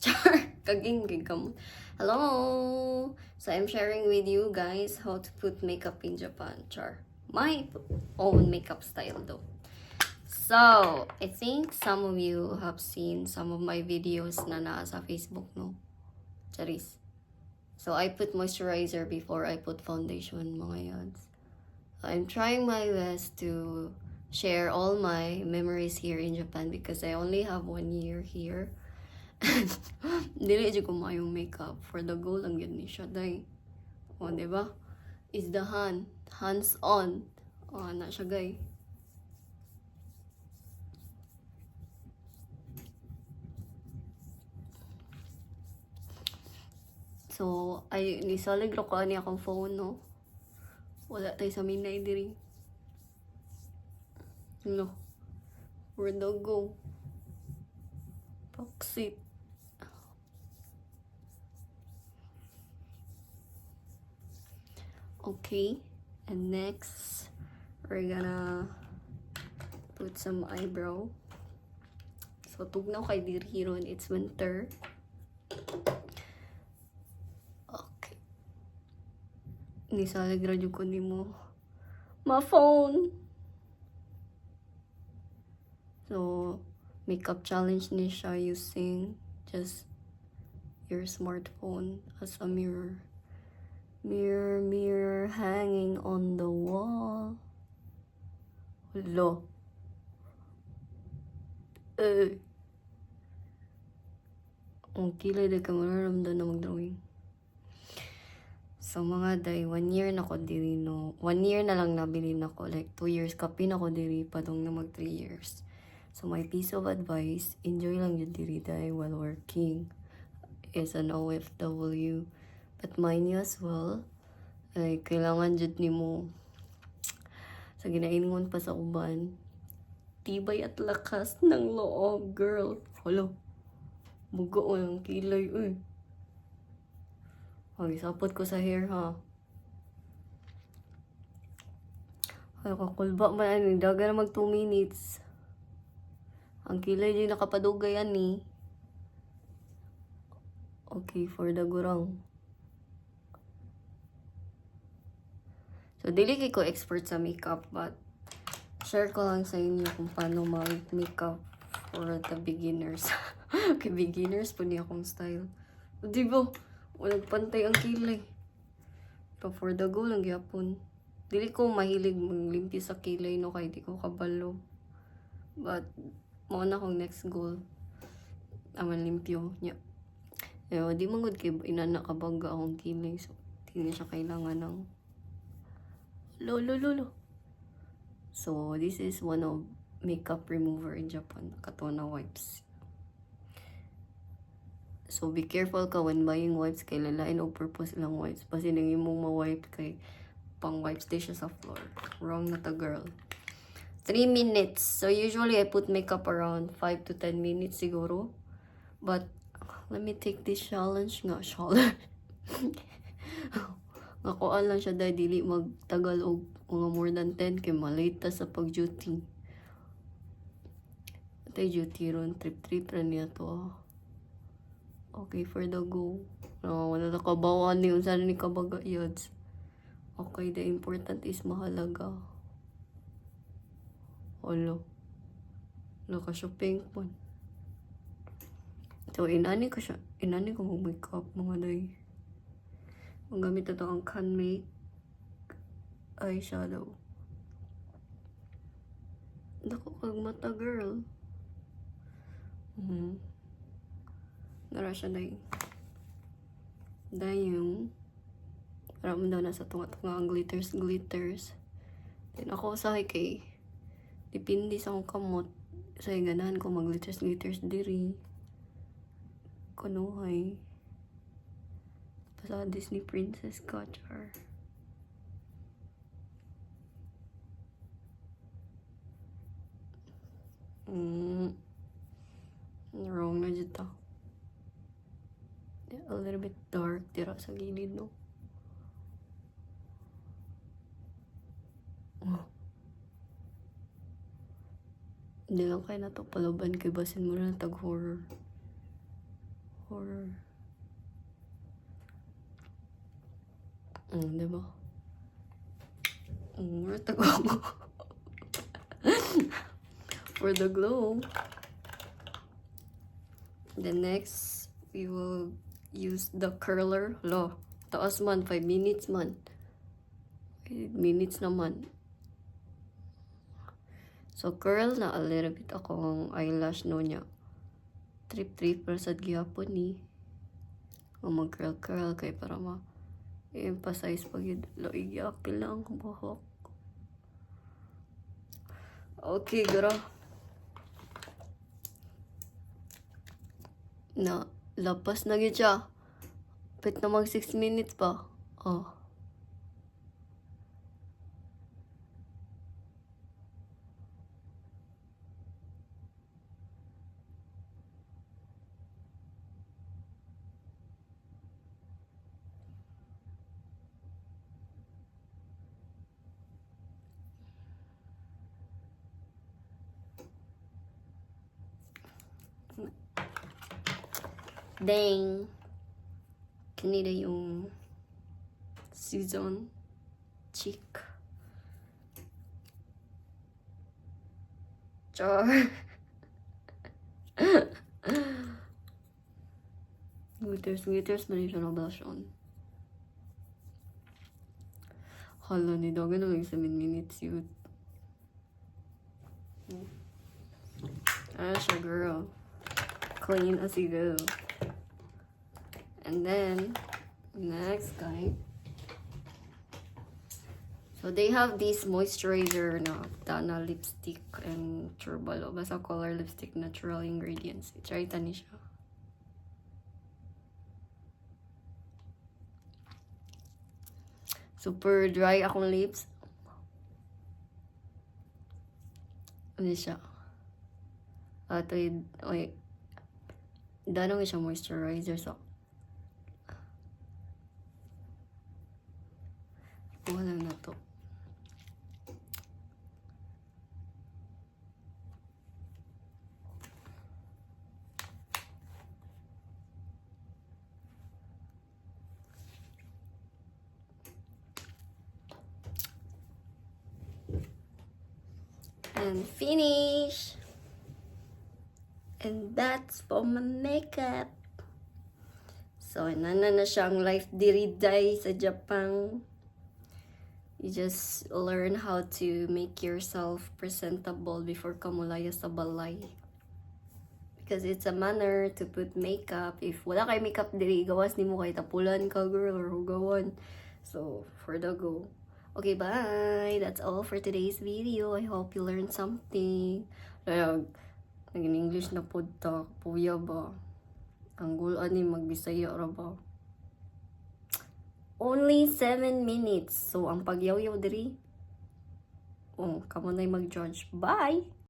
Char, kaging kamot. Hello! So I'm sharing with you guys how to put makeup in Japan. Char. My own makeup style though. So, I think some of you have seen some of my videos na nasa Facebook, no? Charis. So, I put moisturizer before I put foundation, mga yads. I'm trying my best to share all my memories here in Japan because I only have 1 year here. Dili dyan ko mayong makeup. For the goal lang yun ni siya, day. O, diba? Is the hands on. O, na siya, guys. So, ay, nisalig ko ani akong phone, no? Wala tayo sa minay diri. No. Where do go? Paksit. Okay. And next, we're gonna put some eyebrow. So, tugnaw kay diri ron. It's winter. Okay. Nisalig radyo ko ni mo. My phone! So, makeup challenge ni siya using just your smartphone as a mirror. Mirror, mirror, hanging on the wall. Hello. Ang kilay na ka mararamdaman na mag-drawing. So, mga day, 1 year na ko diri, no? 1 year na lang nabili na ko. Like, 2 years kapin ako diri, padong na mag 3 years. So, my piece of advice, enjoy lang yun diri day while working. Is an OFW. But mind you as well, ay, kailangan dyan ni mo sa ginaingon pa sa uban, tibay at lakas ng loob, girl. Hello. Bugo ang kilay, uy. Okay, sapot ko sa hair, ha. Ay, kakulba man, ani. Daga na mag 2 minutes. Ang kilay din nakapadugay, ani. Okay, for the gurang. So, dili kay ko expert sa makeup, but share ko lang sa inyo kung paano mag-makeup for the beginners. Okay, beginners po niya akong style. Di ba? Walang pantay ang kilay. Pero for the goal lang gyapon. Dili ko mahilig maglimpyo sa kilay, no, kay di ko kabalo. But, mao na akong next goal. Aman limpyo niya. Di mangod kay inanakabaga akong kilay. So, di na siya kailangan ng lolo. So, this is one of makeup remover in Japan. Katona wipes. So, be careful ka when buying wipes kay lalain o purpose lang wipes. Kasi nang imong ma-wipe kay pang wipes di siya sa floor. Wrong na ta, girl. 3 minutes. So, usually I put makeup around 5 to 10 minutes siguro. But, let me take this challenge nga. Nakuan lang siya dahil dili magtagal og mga more than 10 kay malate sa pag-duty. Atay duty ron, trip ra niya to. Okay, for the go. No, wala na kabawan ni unsa ni kabaga yods. Okay, the important is mahalaga. Olo. Naka-shopping po. So, inani ko mag-makeup mga day. Magamit ito ang Canmake eyeshadow. Dako kag mata, girl. Nara siya day. Dayong. Para mo daw na sa tunga-tunga ang glitters. Then ako usahay kay dipindi sa akong kamot. Sa ganahan ko mag-glitters diri. Kanuhay. Sa Disney Princess Gotchar. Wrong na dito. A little bit dark tira sa gilid, no? Hindi lang kayo na to palaban kay basin mo na tag-horror. Or... diba? Where's the glow? For the glow. Then next, we will use the curler. Lo, taas man, 5 minutes man. 5 minutes naman. So, curl na a little bit akong eyelash no niya. Trip sa gyapon ni. O mag-curl kay para ma-emphasize pag yun. Loig yakil lang ang buhok. Okay, girl. Na, lapas na yun siya. Pit na mag 6 minutes pa. Oh. Dang. Kanina yung season cheek. Char. Glitters man siya na blush on. Hala ni Dogan na 7 minutes yun. Ah, siya girl. Clean as you go. And then, next guy. So, they have this moisturizer na Dana lipstick and Turbalo. Basta color lipstick, natural ingredients. I-try ta ni siya. Super dry akong lips. Ano siya? Ito yung, Dana nga siya moisturizer. So, kuha lang na to. And finish. And that's for my makeup. So, nana na siyang life diriday sa Japan. You just learn how to make yourself presentable before ka mulaya sa balay. Because it's a manner to put makeup. If wala kay makeup diri, gawas ni mo kay tapulan ka girl or hugawan. So, for the go. Okay, bye! That's all for today's video. I hope you learned something. Nag-English na po ta. Puya ba? Ang gulan ni magbisaya ra ba? Only 7 minutes. So, ang pagyaw-yaw diri. Kamo na'y mag-judge. Bye!